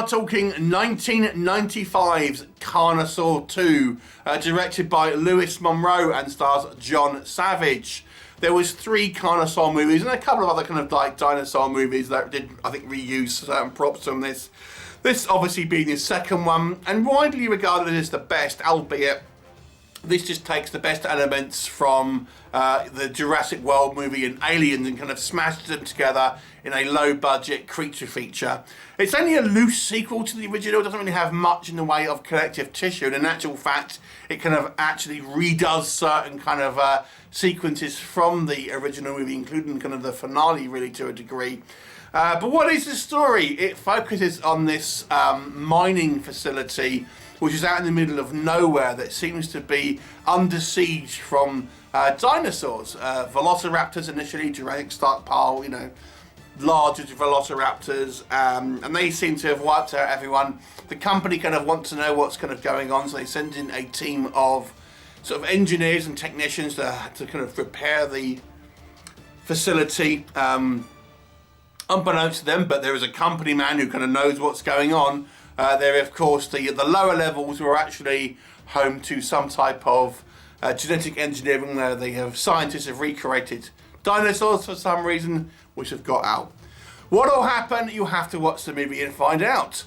are talking 1995's Carnosaur 2, directed by Lewis Monroe and stars John Savage. There was 3 Carnosaur movies and a couple of other kind of like dinosaur movies that did, I think, reuse certain props from this. This obviously being the second one, and widely regarded as the best, albeit this just takes the best elements from the Jurassic World movie and Aliens and kind of smashes them together in a low-budget creature feature. It's only a loose sequel to the original. It doesn't really have much in the way of connective tissue. And in actual fact, it kind of actually redoes certain kind of sequences from the original movie, including kind of the finale, really, to a degree. But what is the story? It focuses on this mining facility which is out in the middle of nowhere that seems to be under siege from dinosaurs. Velociraptors initially, Jurassic stockpile, you know, larger velociraptors, and they seem to have wiped out everyone. The company kind of wants to know what's kind of going on, so they send in a team of sort of engineers and technicians to kind of repair the facility. Unbeknownst to them, but there is a company man who kind of knows what's going on. There, of course, the lower levels were actually home to some type of genetic engineering where scientists have recreated dinosaurs for some reason, which have got out. What will happen? You'll have to watch the movie and find out.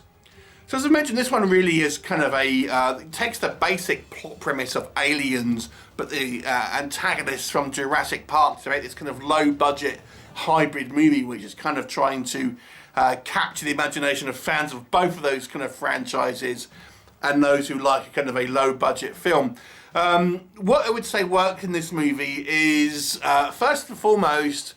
So as I mentioned, this one really is kind of it takes the basic plot premise of Aliens, but the antagonists from Jurassic Park to make this kind of low-budget hybrid movie, which is kind of trying to capture the imagination of fans of both of those kind of franchises and those who like a kind of a low-budget film. What I would say worked in this movie is, first and foremost,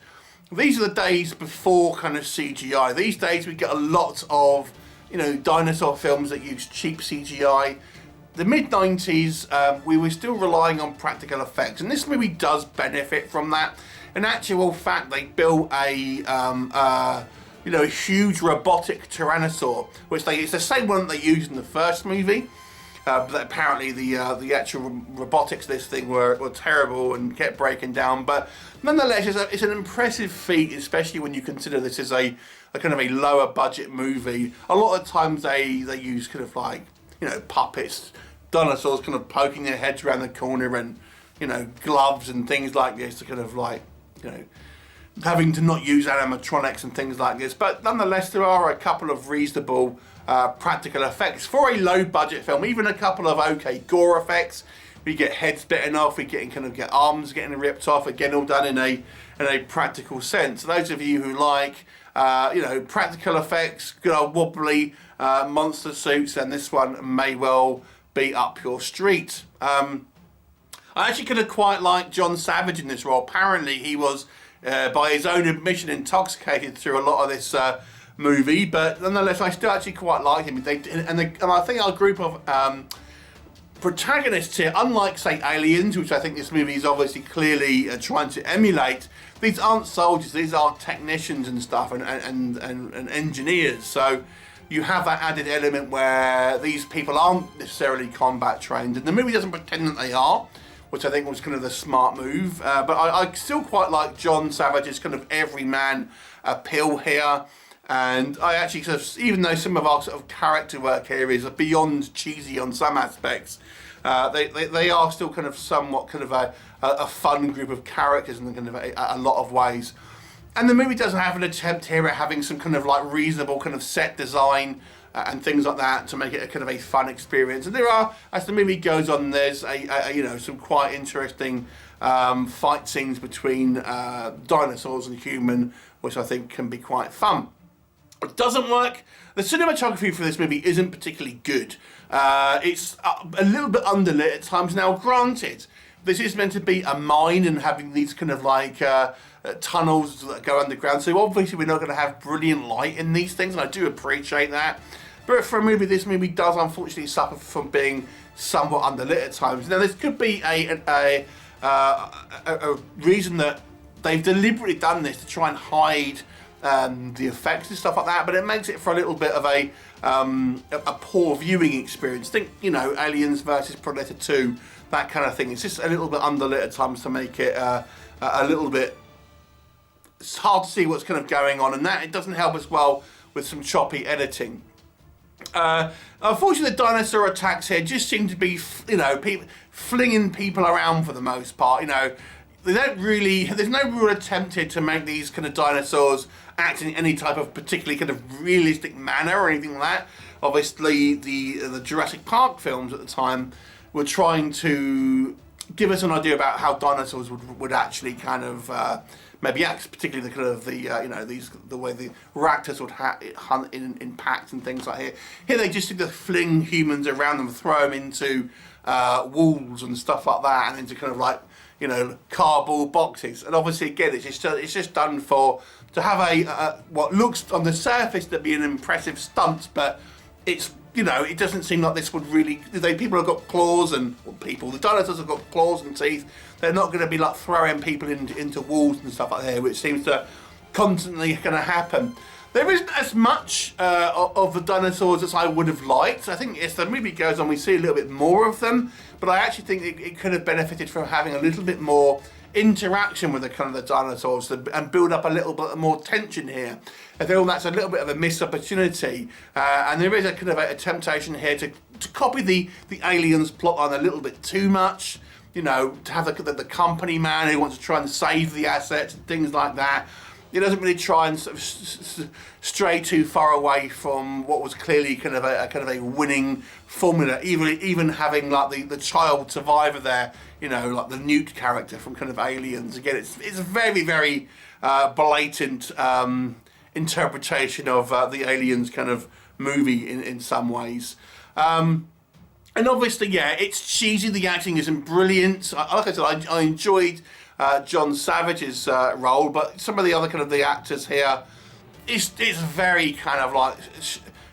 these are the days before kind of CGI. These days we get a lot of, you know, dinosaur films that use cheap CGI. The mid-90s, we were still relying on practical effects, and this movie does benefit from that. In actual fact, they built a huge robotic Tyrannosaur, which it's the same one that they used in the first movie. But apparently the actual robotics of this thing were terrible and kept breaking down. But nonetheless, it's an impressive feat, especially when you consider this is a kind of a lower budget movie. A lot of times they use kind of like, you know, puppets, dinosaurs kind of poking their heads around the corner, and, you know, gloves and things like this to kind of like, you know, having to not use animatronics and things like this. But nonetheless, there are a couple of reasonable practical effects for a low budget film, even a couple of okay gore effects. We get heads bitten off, we get arms getting ripped off, again all done in a practical sense. Those of you who like practical effects, good old wobbly monster suits, then this one may well be up your street. I actually could have quite liked John Savage in this role. Apparently he was, by his own admission, intoxicated through a lot of this movie, but nonetheless I still actually quite like him. And I think our group of protagonists here, unlike say Aliens, which I think this movie is obviously clearly trying to emulate, these aren't soldiers, these are technicians and stuff, and engineers. So you have that added element where these people aren't necessarily combat trained, and the movie doesn't pretend that they are, which I think was kind of the smart move. But I still quite like John Savage's kind of everyman appeal here. And I actually sort of, even though some of our sort of character work here is beyond cheesy on some aspects, they are still kind of somewhat kind of a fun group of characters in kind of a lot of ways. And the movie does have an attempt here at having some kind of like reasonable kind of set design and things like that to make it a kind of a fun experience. And there are, as the movie goes on, there's some quite interesting fight scenes between dinosaurs and human, which I think can be quite fun. It doesn't work. The cinematography for this movie isn't particularly good. It's a little bit underlit at times. Now, granted, this is meant to be a mine and having these kind of like tunnels that go underground. So obviously we're not going to have brilliant light in these things, and I do appreciate that. But for a movie, this movie does unfortunately suffer from being somewhat underlit at times. Now, this could be a reason that they've deliberately done this to try and hide the effects and stuff like that, but it makes it for a little bit of a poor viewing experience. Think, you know, Aliens versus Predator 2, that kind of thing. It's just a little bit underlit at times to make it a little bit, it's hard to see what's kind of going on, and that it doesn't help as well with some choppy editing. Unfortunately, the dinosaur attacks here just seem to be, you know, flinging people around for the most part. You know, they don't really. There's no real attempt here to make these kind of dinosaurs act in any type of particularly kind of realistic manner or anything like that. Obviously, the Jurassic Park films at the time were trying to give us an idea about how dinosaurs would actually kind of maybe act, particularly the kind of the you know, the way the raptors would hunt in packs and things like here. Here they just seem to fling humans around them, throw them into walls and stuff like that, and into kind of like, you know, cardboard boxes. And obviously, again, it's just done to have a what looks on the surface to be an impressive stunt, but it's, you know, it doesn't seem like this would really. People have got claws and the dinosaurs have got claws and teeth. They're not going to be like throwing people into walls and stuff like that, which seems to constantly going to happen. There isn't as much of the dinosaurs as I would have liked. I think as the movie goes on, we see a little bit more of them, but I actually think it could have benefited from having a little bit more interaction with the kind of the dinosaurs and build up a little bit more tension here. I feel that's a little bit of a missed opportunity, and there is a kind of a temptation here to copy the aliens plot line a little bit too much. You know, to have the company man who wants to try and save the assets and things like that. It doesn't really try and sort of stray too far away from what was clearly kind of a winning formula. Even having like the child survivor there, you know, like the Newt character from kind of Aliens. Again, it's a very, very blatant interpretation of the Aliens kind of movie in some ways. And obviously, yeah, it's cheesy. The acting isn't brilliant. Like I said, I enjoyed John Savage's role, but some of the other kind of the actors here, it's very kind of like,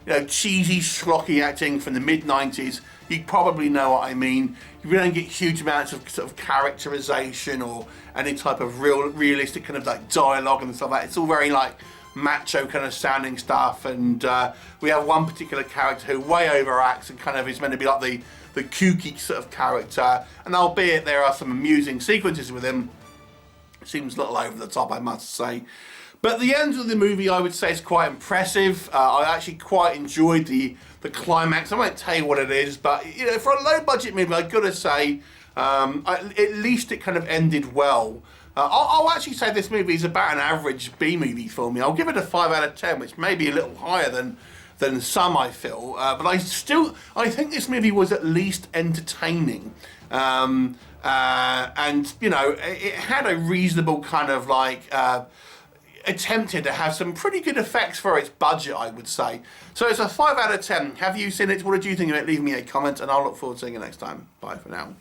you know, cheesy, schlocky acting from the mid-90s. You probably know what I mean. You really don't get huge amounts of sort of characterization or any type of realistic kind of like dialogue and stuff like that. It's all very like macho kind of sounding stuff, and we have one particular character who way overacts and kind of is meant to be like the kooky sort of character, and albeit there are some amusing sequences with him, it seems a little over the top, I must say. But the end of the movie, I would say, is quite impressive. I actually quite enjoyed the climax. I won't tell you what it is, but you know, for a low budget movie, I've got to say, at least it kind of ended well. I'll actually say this movie is about an average B movie for me. I'll give it a 5 out of 10, which may be a little higher than some, I feel. But I think this movie was at least entertaining. And, you know, it had a reasonable kind of like, attempted to have some pretty good effects for its budget, I would say. So it's a 5 out of 10. Have you seen it? What did you think of it? Leave me a comment, and I'll look forward to seeing it next time. Bye for now.